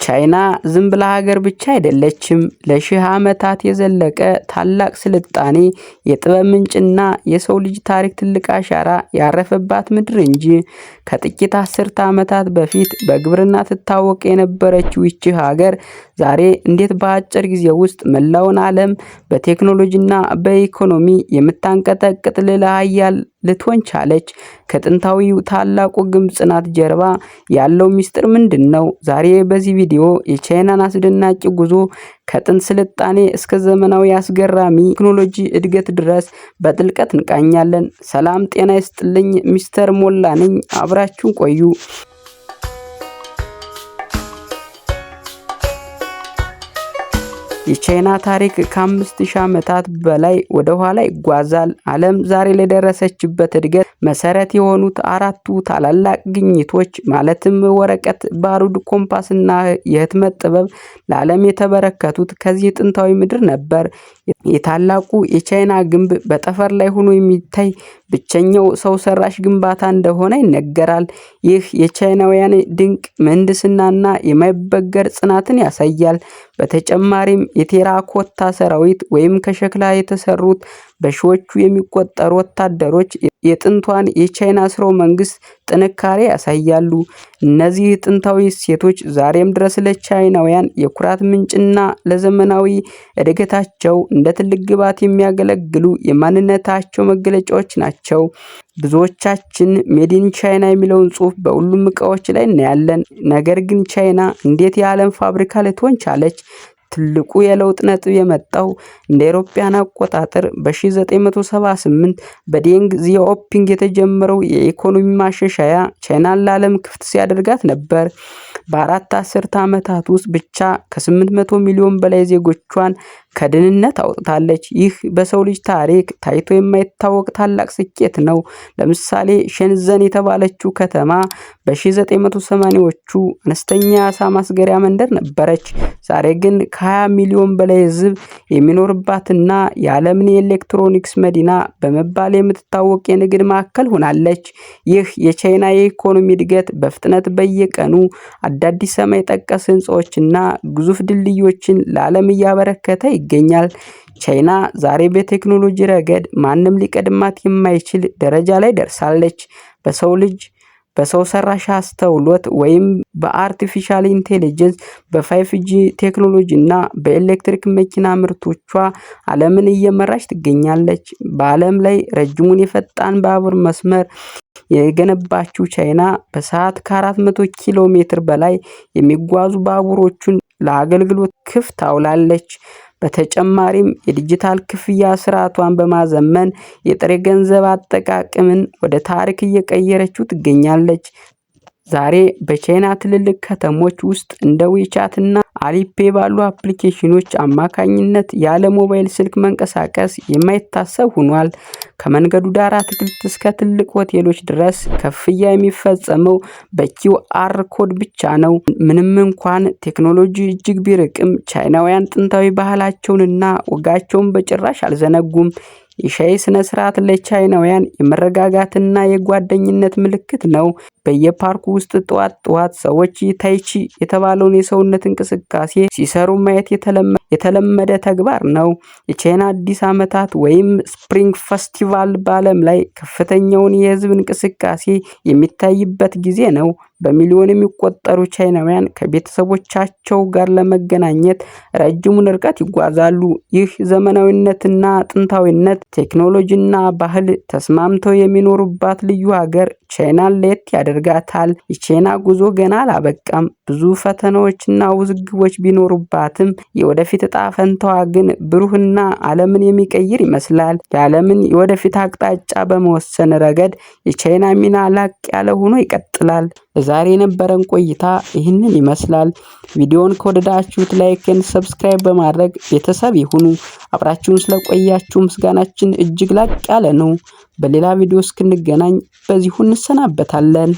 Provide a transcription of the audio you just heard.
ቻይና ዝም ብላ ሀገር ብቻ አይደለችም። ለሺህ ዓመታት የዘለቀ ታላቅ ስልጣኔ፣ የጥበብ ምንጭና የሰው ልጅ ታሪክ ትልቅ አሻራ ያረፈባት ምድር እንጂ። ከጥቂት አስርተ ዓመታት በፊት በግብርና ትታወቅ የነበረችው ይህች ሀገር ዛሬ እንዴት በአጭር ጊዜ ውስጥ መላውን ዓለም በቴክኖሎጂና በኢኮኖሚ የምታንቀጠቅጥ ልዕለ ኃያል ልትሆን ቻለች? ከጥንታዊው ታላቁ ግብጽ ጽናት ጀርባ ያለው ሚስጥር ምንድነው? ዛሬ በዚህ ቪዲዮ የቻይናን አስደናቂ ጉዞ ከጥንት ስልጣኔ እስከ ዘመናዊ አስገራሚ ቴክኖሎጂ እድገት ድረስ በጥልቀት እንቃኛለን። ሰላም ጤና ይስጥልኝ፣ ሚስተር ሞላ ነኝ። አብራችሁን ቆዩ። የቻይና ታሪክ ከ5000 ዓመታት በላይ ወደ ኋላ ይጓዛል። ዓለም ዛሬ ለደረሰችበት እድገት መሰረት የሆኑት አራቱ ታላላቅ ግኝቶች ማለትም ወረቀት፣ ባሩድ፣ ኮምፓስና የህትመት ጥበብ ለዓለም የተበረከቱት ከዚህ ጥንታዊ ምድር ነበር። የታላቁ የቻይና ግንብ በጠፈር ላይ ሆኖ የሚታይ ብቸኛው ሰው ሰራሽ ግንባታ እንደሆነ ይነገራል። ይህ የቻይናውያን ድንቅ ምህንድስናና የማይበገር ጽናትን ያሳያል። በተጨማሪም የቴራኮታ ሰራዊት ወይም ከሸክላ የተሰሩት በሺዎቹ የሚቆጠሩ ወታደሮች የጥንቷን የቻይና ስርወ መንግስት ጥንካሬ ያሳያሉ። እነዚህ ጥንታዊ እሴቶች ዛሬም ድረስ ለቻይናውያን የኩራት ምንጭና ለዘመናዊ እድገታቸው እንደ ትልቅ ግብዓት የሚያገለግሉ የማንነታቸው መገለጫዎች ናቸው። ብዙዎቻችን ሜዲን ቻይና የሚለውን ጽሑፍ በሁሉም እቃዎች ላይ እናያለን። ነገር ግን ቻይና እንዴት የዓለም ፋብሪካ ልትሆን ቻለች? ትልቁ የለውጥ ነጥብ የመጣው እንደ አውሮፓውያን አቆጣጠር በ1978 በዴንግ ዚኦፒንግ የተጀመረው የኢኮኖሚ ማሻሻያ ቻይናን ለዓለም ክፍት ሲያደርጋት ነበር። በአራት አስርተ ዓመታት ውስጥ ብቻ ከ800 ሚሊዮን በላይ ዜጎቿን ከድህነት አውጥታለች። ይህ በሰው ልጅ ታሪክ ታይቶ የማይታወቅ ታላቅ ስኬት ነው። ለምሳሌ ሼንዘን የተባለችው ከተማ በ1980ዎቹ አነስተኛ የአሳ ማስገሪያ መንደር ነበረች። ዛሬ ግን ከ20 ሚሊዮን በላይ ሕዝብ የሚኖርባትና የዓለምን የኤሌክትሮኒክስ መዲና በመባል የምትታወቅ የንግድ ማዕከል ሆናለች። ይህ የቻይና የኢኮኖሚ እድገት በፍጥነት በየቀኑ አዳዲስ ሰማይ ጠቀስ ህንፃዎችና ግዙፍ ድልድዮችን ለዓለም እያበረከተ ይገኛል። ቻይና ዛሬ በቴክኖሎጂ ረገድ ማንም ሊቀድማት የማይችል ደረጃ ላይ ደርሳለች። በሰው ሰራሽ አስተውሎት ወይም በአርቲፊሻል ኢንቴሊጀንስ፣ በ5G ቴክኖሎጂ እና በኤሌክትሪክ መኪና ምርቶቿ ዓለምን እየመራች ትገኛለች። በዓለም ላይ ረጅሙን የፈጣን ባቡር መስመር የገነባችው ቻይና በሰዓት ከ400 ኪሎ ሜትር በላይ የሚጓዙ ባቡሮችን ለአገልግሎት ክፍት አውላለች። በተጨማሪም የዲጂታል ክፍያ ስርዓቷን በማዘመን የጥሬ ገንዘብ አጠቃቀምን ወደ ታሪክ እየቀየረችው ትገኛለች። ዛሬ በቻይና ትልልቅ ከተሞች ውስጥ እንደ ዊቻት እና አሊፔ ባሉ አፕሊኬሽኖች አማካኝነት ያለ ሞባይል ስልክ መንቀሳቀስ የማይታሰብ ሆኗል። ከመንገዱ ዳር አትክልት እስከ ትልቅ ሆቴሎች ድረስ ክፍያ የሚፈጸመው በQR ኮድ ብቻ ነው። ምንም እንኳን ቴክኖሎጂ እጅግ ቢርቅም ቻይናውያን ጥንታዊ ባህላቸውንና ወጋቸውን በጭራሽ አልዘነጉም። የሻይ ስነ ስርዓት ለቻይናውያን የመረጋጋትና የጓደኝነት ምልክት ነው። በየፓርኩ ውስጥ ጠዋት ሰዎች ታይቺ የተባለውን የሰውነት እንቅስቃሴ ሲሰሩ ማየት የተለመደ ተግባር ነው። የቻይና አዲስ ዓመታት ወይም ስፕሪንግ ፌስቲቫል በዓለም ላይ ከፍተኛውን የህዝብ እንቅስቃሴ የሚታይበት ጊዜ ነው። በሚሊዮን የሚቆጠሩ ቻይናውያን ከቤተሰቦቻቸው ጋር ለመገናኘት ረጅሙን ርቀት ይጓዛሉ። ይህ ዘመናዊነትና ጥንታዊነት፣ ቴክኖሎጂና ባህል ተስማምተው የሚኖሩባት ልዩ ሀገር ቻይናን ለየት ያደርጋታል። የቻይና ጉዞ ገና አላበቃም። ብዙ ፈተናዎችና ውዝግቦች ቢኖሩባትም የወደፊት ዕጣ ፈንታዋ ግን ብሩህና ዓለምን የሚቀይር ይመስላል። የዓለምን የወደፊት አቅጣጫ በመወሰን ረገድ የቻይና ሚና ላቅ ያለ ሆኖ ይቀጥላል። ዛሬ የነበረን ቆይታ ይህንን ይመስላል። ቪዲዮውን ከወደዳችሁት ላይክ እና ሰብስክራይብ በማድረግ ቤተሰብ ይሁኑ። አብራችሁን ስለቆያችሁ ምስጋናችን እጅግ ላቅ ያለ ነው። በሌላ ቪዲዮ እስክንገናኝ በዚሁ እንሰናበታለን።